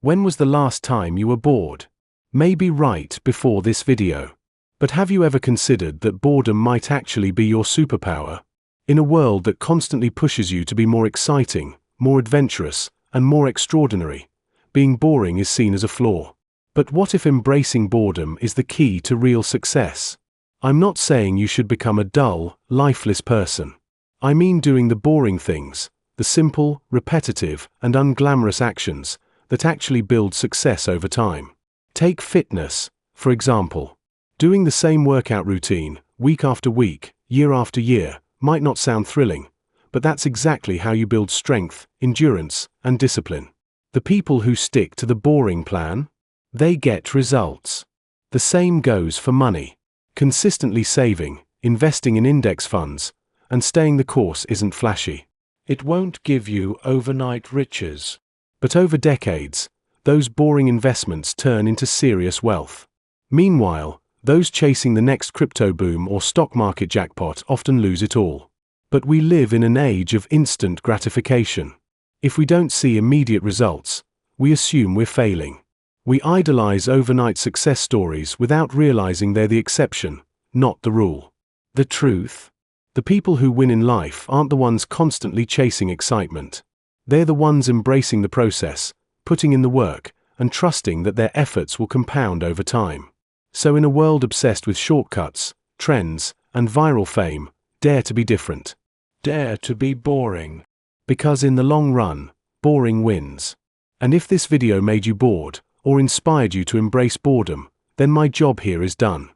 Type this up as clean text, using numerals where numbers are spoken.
When was the last time you were bored? Maybe right before this video. But have you ever considered that boredom might actually be your superpower? In a world that constantly pushes you to be more exciting, more adventurous, and more extraordinary, being boring is seen as a flaw. But what if embracing boredom is the key to real success? I'm not saying you should become a dull, lifeless person. I mean doing the boring things, the simple, repetitive, and unglamorous actions that actually build success over time. Take fitness, for example. Doing the same workout routine, week after week, year after year, might not sound thrilling, but that's exactly how you build strength, endurance, and discipline. The people who stick to the boring plan, they get results. The same goes for money. Consistently saving, investing in index funds, and staying the course isn't flashy. It won't give you overnight riches. But over decades, those boring investments turn into serious wealth. Meanwhile, those chasing the next crypto boom or stock market jackpot often lose it all. But we live in an age of instant gratification. If we don't see immediate results, we assume we're failing. We idolize overnight success stories without realizing they're the exception, not the rule. The truth? The people who win in life aren't the ones constantly chasing excitement. They're the ones embracing the process, putting in the work, and trusting that their efforts will compound over time. So in a world obsessed with shortcuts, trends, and viral fame, dare to be different. Dare to be boring. Because in the long run, boring wins. And if this video made you bored, or inspired you to embrace boredom, then my job here is done.